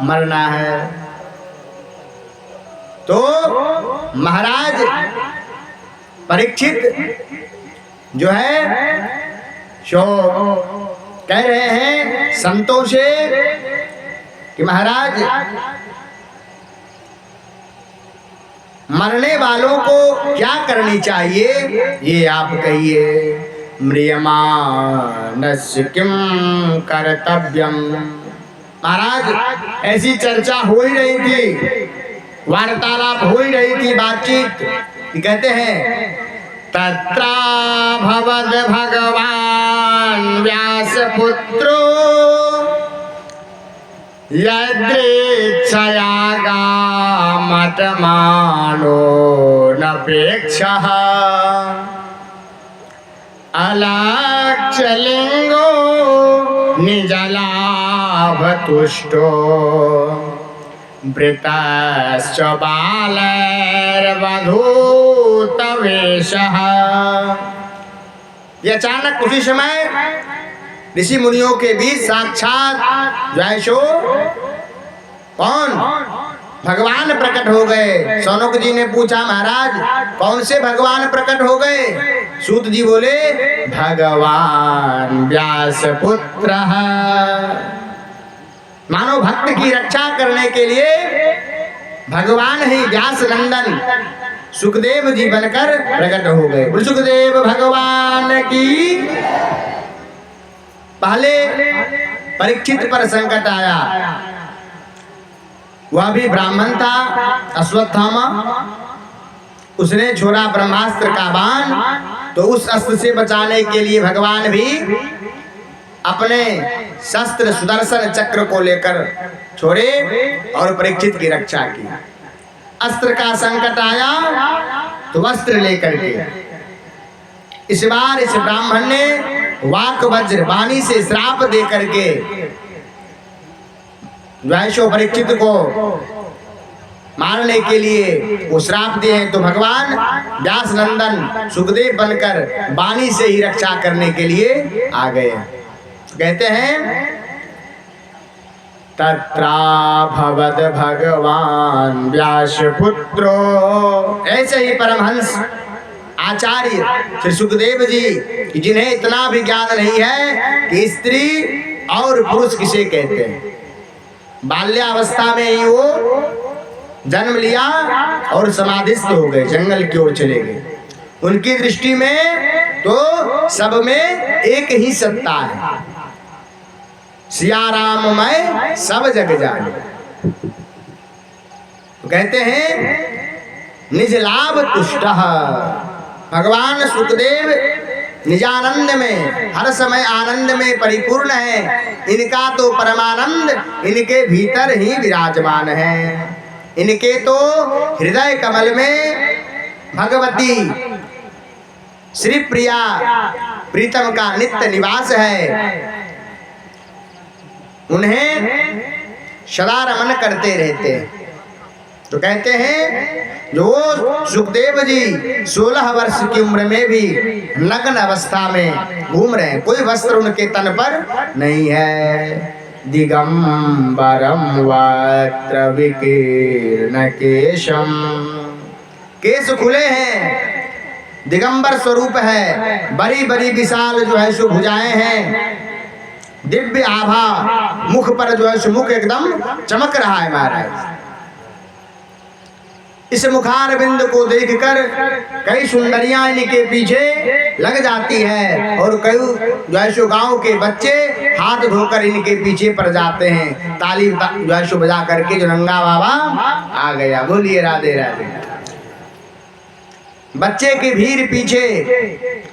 मरना है। तो महाराज परीक्षित जो है सो कह रहे हैं संतों से कि महाराज मरने वालों को क्या करनी चाहिए, ये आप कहिए। म्रियमाणस्य किम कर्तव्यम। महाराज ऐसी चर्चा हो ही रही थी, वार्तालाप हो ही रही थी, बातचीत। कहते हैं तत्रा भवद भगवान व्यासपुत्रो यदृच्छया गामतमानो नपेक्षः अलक्षलिंगो निजलाभतुष्टो वृतश्च बालैर्वधूतवेषः। ये अचानक उसी समय ऋषि मुनियों के बीच साक्षात जैसो कौन भगवान प्रकट हो गए। सौनक जी ने पूछा महाराज कौन से भगवान प्रकट हो गए। सूत जी बोले भगवान व्यास पुत्र। मानो भक्त की रक्षा करने के लिए भगवान ही व्यास नंदन सुखदेव जी बनकर प्रकट हो गए। सुखदेव भगवान की। पहले परीक्षित पर संकट आया, वह भी ब्राह्मण था अश्वत्थामा। उसने छोड़ा ब्रह्मास्त्र का बाण, तो उस अस्त्र से बचाने के लिए भगवान भी अपने शस्त्र सुदर्शन चक्र को लेकर छोड़े और परीक्षित की रक्षा की। अस्त्र का संकट आया तो वस्त्र लेकर के इस बार इस ब्राह्मण ने वाक वज्र वाणी से श्राप दे करके वैश्व परीक्षित को मारने के लिए वो श्राप दिए। तो भगवान व्यास नंदन सुखदेव बनकर वाणी से ही रक्षा करने के लिए आ गए। कहते हैं तत्रा भवद भगवान व्यास पुत्रो। ऐसे ही परमहंस आचार्य श्री सुखदेव जी जिन्हें इतना भी ज्ञान नहीं है कि स्त्री और पुरुष किसे कहते हैं, बाल्यावस्था में ही वो जन्म लिया और समाधिस्थ हो गए, जंगल की ओर चले गए। उनकी दृष्टि में तो सब में एक ही सत्ता है, सिया राम मैं सब जग जाने। तो कहते हैं निज लाभ तुष्टः। भगवान सुखदेव निजानंद में हर समय आनंद में परिपूर्ण है। इनका तो परमानंद इनके भीतर ही विराजमान है। इनके तो हृदय कमल में भगवती श्री प्रिया प्रीतम का नित्य निवास है। उन्हें सदा रमन करते रहते हैं। तो कहते हैं जो सुखदेव जी 16 वर्ष की उम्र में भी नग्न अवस्था में घूम रहे हैं, कोई वस्त्र उनके तन पर नहीं है। दिगंबरम वक्त्र विकीर्ण केशम। केश खुले हैं, दिगंबर स्वरूप है, बड़ी बड़ी विशाल जो है सो भुजाएं हैं, दिव्य आभा मुख पर जो है सो मुख एकदम चमक रहा है महाराज। इस मुखार बिंद को देखकर कई सुंदरियां इनके पीछे लग जाती है और कई जो है सो गाँव के बच्चे हाथ धोकर इनके पीछे पड़ जाते हैं। ताली जो है सो बजा करके जो नंगा बाबा आ गया, बोलिए राधे राधे। बच्चे की भीड़ पीछे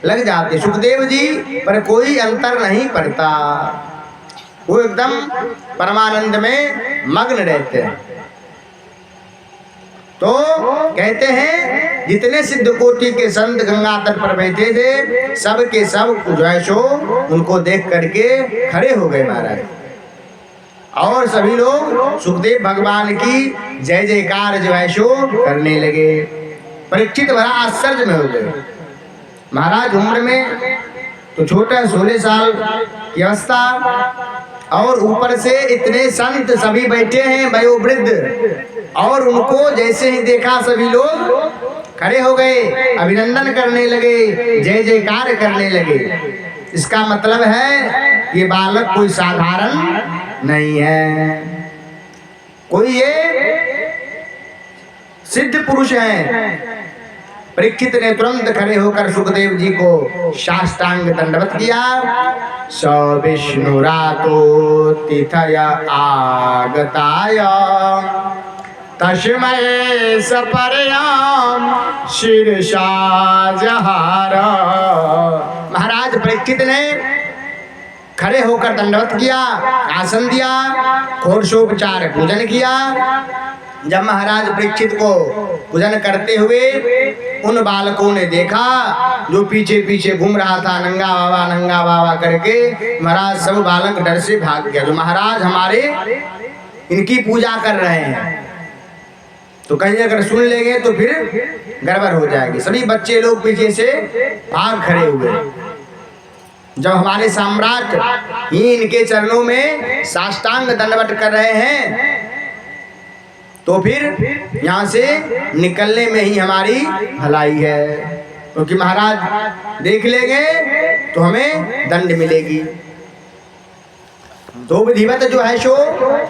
लग जाते। सुखदेव जी पर कोई अंतर नहीं पड़ता, वो एकदम परमानंद में मग्न रहते हैं। तो कहते हैं जितने सिद्ध कोटि के संत गंगा तट पर बैठे थे सब के सब जो है सो उनको देख करके खड़े हो गए महाराज। और सभी लोग सुखदेव भगवान की जय जयकार जो है सो करने लगे। परीक्षित बड़ा आश्चर्य में हो गए। महाराज उम्र में तो छोटा 16 साल की अवस्था, और ऊपर से इतने संत सभी बैठे हैं वयोवृद्ध, और उनको जैसे ही देखा सभी लोग खड़े हो गए, अभिनंदन करने लगे, जय जयकार करने लगे। इसका मतलब है ये बालक कोई साधारण नहीं है, कोई ये सिद्ध पुरुष है। परीक्षित ने तुरंत खड़े होकर सुखदेव जी को साष्टांग दंडवत किया। स विष्णुरातो तिथय आगताय तस्मै सपर्याम शीर्षा जहार। महाराज परीक्षित ने खड़े होकर दंडवत किया, आसन दिया, षोडशोपचार पूजन किया। जब महाराज परीक्षित को पूजन करते हुए उन बालकों ने देखा जो पीछे पीछे घूम रहा था नंगा बाबा करके, महाराज सब बालक डर से भाग गया। जो महाराज हमारे इनकी पूजा कर रहे हैं, तो कहीं अगर सुन लेंगे तो फिर गड़बड़ हो जाएगी। सभी बच्चे लोग पीछे से भाग खड़े हुए। जब हमारे सम्राट ही इनके चरणों में साष्टांग दंडवत कर रहे हैं, तो फिर यहाँ से निकलने में ही हमारी भलाई है, क्योंकि महाराज देख लेंगे तो हमें दंड मिलेगी। तो विधिवत जो है सो